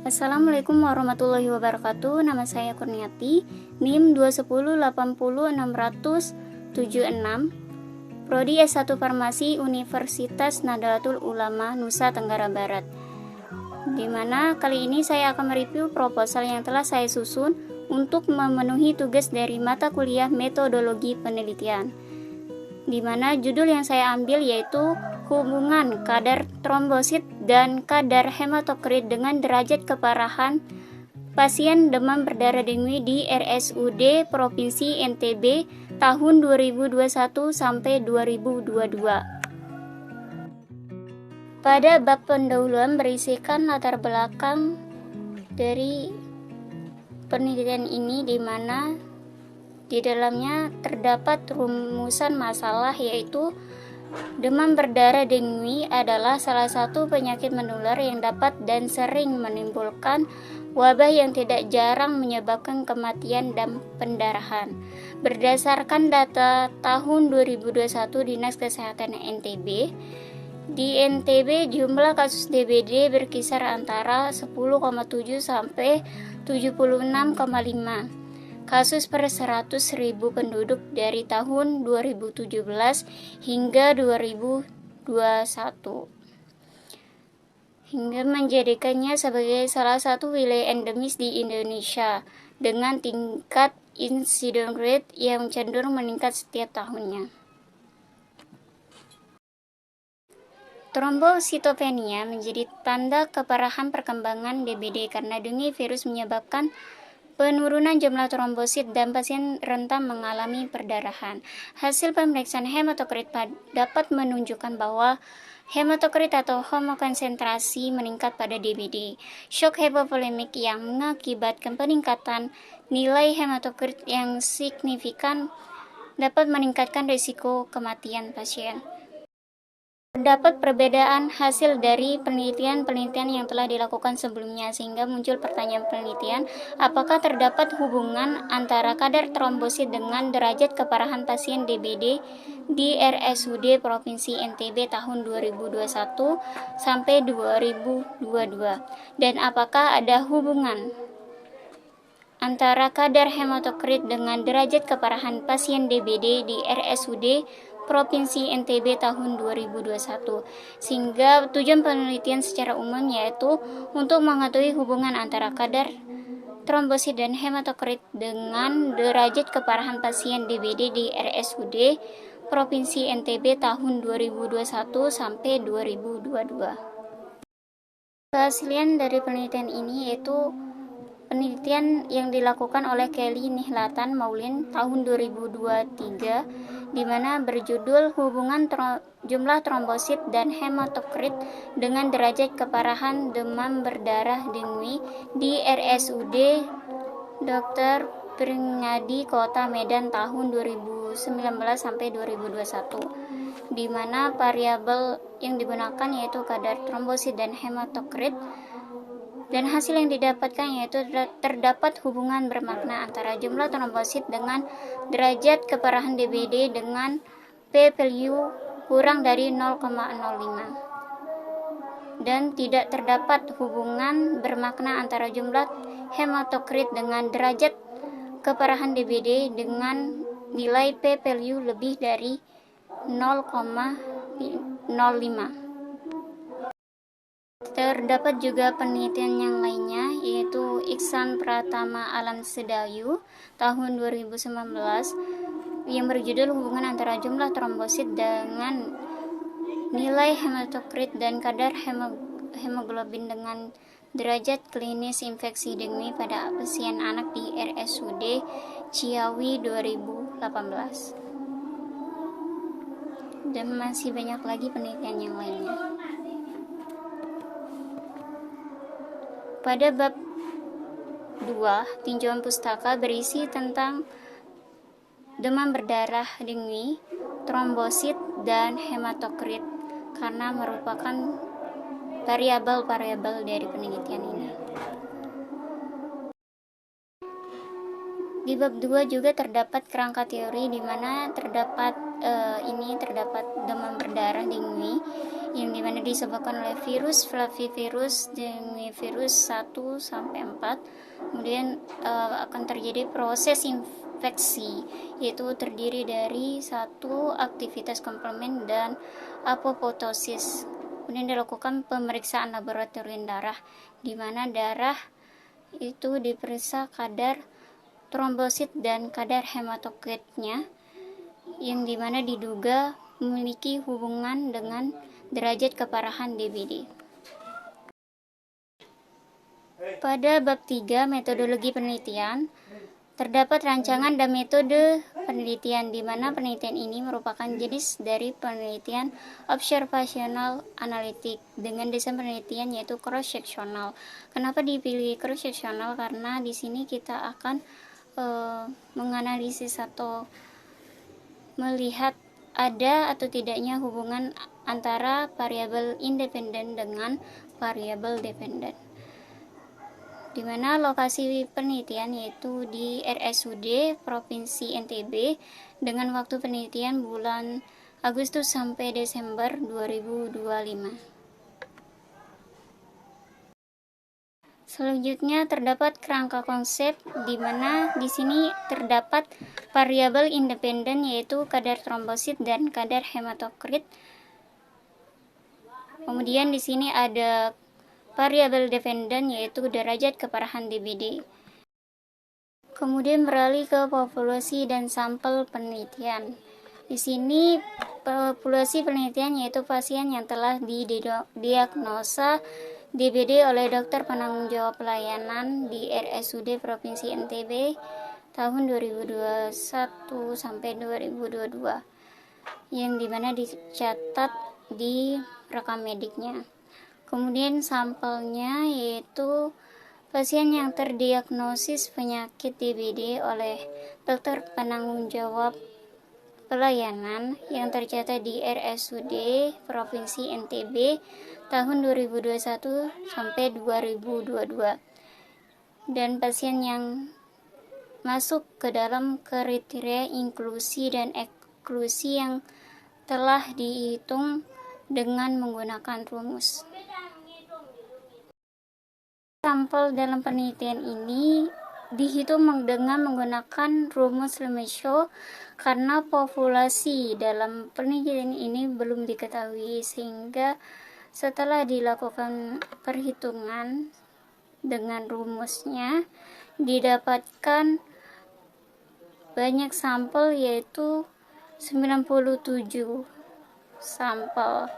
Assalamualaikum warahmatullahi wabarakatuh. Nama saya Kurniati, NIM 210806076, Prodi S1 Farmasi Universitas Nahdlatul Ulama Nusa Tenggara Barat. Di mana kali ini saya akan mereview proposal yang telah saya susun untuk memenuhi tugas dari mata kuliah metodologi penelitian. Di mana judul yang saya ambil yaitu hubungan kadar trombosit dan kadar hematokrit dengan derajat keparahan pasien demam berdarah dengue di RSUD Provinsi NTB tahun 2021 sampai 2022. Pada bab pendahuluan berisikan latar belakang dari penelitian ini, di mana di dalamnya terdapat rumusan masalah, yaitu demam berdarah dengue adalah salah satu penyakit menular yang dapat dan sering menimbulkan wabah yang tidak jarang menyebabkan kematian dan pendarahan. Berdasarkan data tahun 2021 Dinas Kesehatan NTB, di NTB jumlah kasus DBD berkisar antara 10,7 sampai 76,5 kasus per 100.000 penduduk dari tahun 2017 hingga 2021, hingga menjadikannya sebagai salah satu wilayah endemis di Indonesia dengan tingkat incidence rate yang cenderung meningkat setiap tahunnya. Trombositopenia menjadi tanda keparahan perkembangan DBD karena dengue virus menyebabkan penurunan jumlah trombosit dan pasien rentan mengalami perdarahan. Hasil pemeriksaan hematokrit dapat menunjukkan bahwa hematokrit atau homokonsentrasi meningkat pada DBD. Shock hipovolemik yang mengakibatkan peningkatan nilai hematokrit yang signifikan dapat meningkatkan risiko kematian pasien. Terdapat perbedaan hasil dari penelitian-penelitian yang telah dilakukan sebelumnya, sehingga muncul pertanyaan penelitian, apakah terdapat hubungan antara kadar trombosit dengan derajat keparahan pasien DBD di RSUD Provinsi NTB tahun 2021 sampai 2022, dan apakah ada hubungan antara kadar hematokrit dengan derajat keparahan pasien DBD di RSUD Provinsi NTB tahun 2021, sehingga tujuan penelitian secara umum yaitu untuk mengetahui hubungan antara kadar trombosit dan hematokrit dengan derajat keparahan pasien DBD di RSUD Provinsi NTB tahun 2021 sampai 2022. Kehasilan dari penelitian ini yaitu penelitian yang dilakukan oleh Kelly Nihlatan Maulin tahun 2023, di mana berjudul hubungan jumlah trombosit dan hematokrit dengan derajat keparahan demam berdarah dengue di RSUD Dr. Pringadi Kota Medan tahun 2019 sampai 2021, di mana variabel yang digunakan yaitu kadar trombosit dan hematokrit. Dan hasil yang didapatkan yaitu terdapat hubungan bermakna antara jumlah trombosit dengan derajat keparahan DBD dengan p-value kurang dari 0,05, dan tidak terdapat hubungan bermakna antara jumlah hematokrit dengan derajat keparahan DBD dengan nilai p-value lebih dari 0,05. Terdapat juga penelitian yang lainnya, yaitu Iksan Pratama Alam Sedayu tahun 2019 yang berjudul hubungan antara jumlah trombosit dengan nilai hematokrit dan kadar hemoglobin dengan derajat klinis infeksi dengue pada pasien anak di RSUD Ciawi 2018. Dan masih banyak lagi penelitian yang lainnya. Pada bab 2, tinjauan pustaka berisi tentang demam berdarah dengue, trombosit, dan hematokrit karena merupakan variabel-variabel dari penelitian ini. Di bab 2 juga terdapat kerangka teori, di mana terdapat demam berdarah dengue yang dimana disebabkan oleh virus flavivirus dengue-virus 1 sampai 4. Kemudian akan terjadi proses infeksi, yaitu terdiri dari satu aktivitas komplement dan apoptosis. Kemudian dilakukan pemeriksaan laboratorium darah, di mana darah itu diperiksa kadar trombosit dan kadar hematokritnya, yang dimana diduga memiliki hubungan dengan derajat keparahan DBD. Pada bab 3 metodologi penelitian, terdapat rancangan dan metode penelitian, di mana penelitian ini merupakan jenis dari penelitian observational analitik dengan desain penelitian yaitu cross sectional. Kenapa dipilih cross sectional? Karena di sini kita akan menganalisis atau melihat ada atau tidaknya hubungan antara variabel independen dengan variabel dependen, di mana lokasi penelitian yaitu di RSUD Provinsi NTB dengan waktu penelitian bulan Agustus sampai Desember 2025. Selanjutnya terdapat kerangka konsep, di mana di sini terdapat variabel independen yaitu kadar trombosit dan kadar hematokrit. Kemudian di sini ada variabel dependen yaitu derajat keparahan DBD. Kemudian beralih ke populasi dan sampel penelitian. Di sini populasi penelitian yaitu pasien yang telah didiagnosa DBD oleh dokter penanggung jawab pelayanan di RSUD Provinsi NTB tahun 2021 sampai 2022, yang dimana dicatat di rekam mediknya. Kemudian sampelnya yaitu pasien yang terdiagnosis penyakit DBD oleh dokter penanggung jawab pelayanan yang tercatat di RSUD Provinsi NTB tahun 2021 sampai 2022, dan pasien yang masuk ke dalam kriteria inklusi dan eksklusi yang telah dihitung dengan menggunakan rumus. Sampel dalam penelitian ini dihitung dengan menggunakan rumus Lemieux karena populasi dalam penelitian ini belum diketahui, sehingga setelah dilakukan perhitungan dengan rumusnya didapatkan banyak sampel yaitu 97 sampel.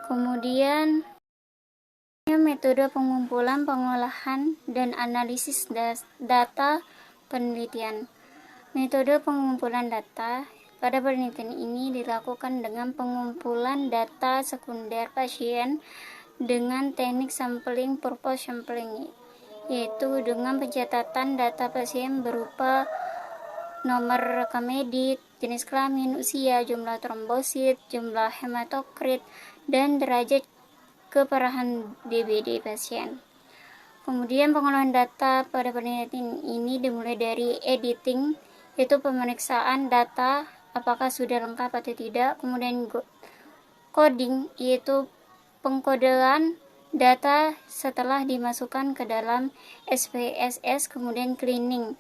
Kemudian metode pengumpulan, pengolahan, dan analisis data penelitian. Metode pengumpulan data pada penelitian ini dilakukan dengan pengumpulan data sekunder pasien dengan teknik sampling purpose sampling, yaitu dengan pencatatan data pasien berupa nomor rekam medik, jenis kelamin, usia, jumlah trombosit, jumlah hematokrit, dan derajat keparahan DBD pasien. Kemudian pengolahan data pada penelitian ini dimulai dari editing, yaitu pemeriksaan data apakah sudah lengkap atau tidak. Kemudian coding, yaitu pengkodean data setelah dimasukkan ke dalam SPSS. Kemudian cleaning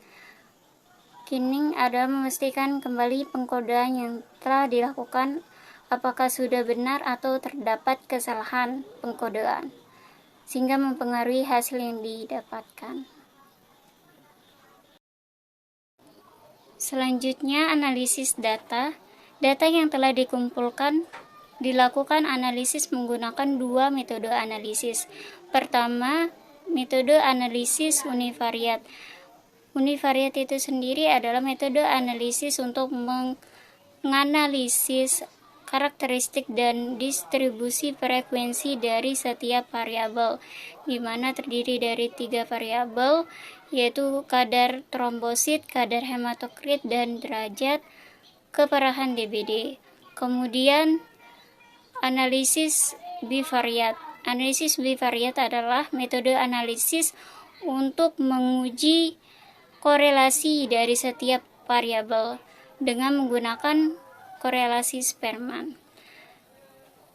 adalah memastikan kembali pengkodean yang telah dilakukan apakah sudah benar atau terdapat kesalahan pengkodean, sehingga mempengaruhi hasil yang didapatkan. Selanjutnya, analisis data. Data yang telah dikumpulkan dilakukan analisis menggunakan dua metode analisis. Pertama, metode analisis univariat. Univariat itu sendiri adalah metode analisis untuk menganalisis karakteristik dan distribusi frekuensi dari setiap variabel, di mana terdiri dari 3 variabel, yaitu kadar trombosit, kadar hematokrit, dan derajat keparahan DBD. Kemudian analisis bivariat. Analisis bivariat adalah metode analisis untuk menguji korelasi dari setiap variabel dengan menggunakan korelasi Spearman.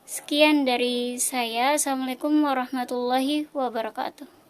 Sekian dari saya. Assalamualaikum warahmatullahi wabarakatuh.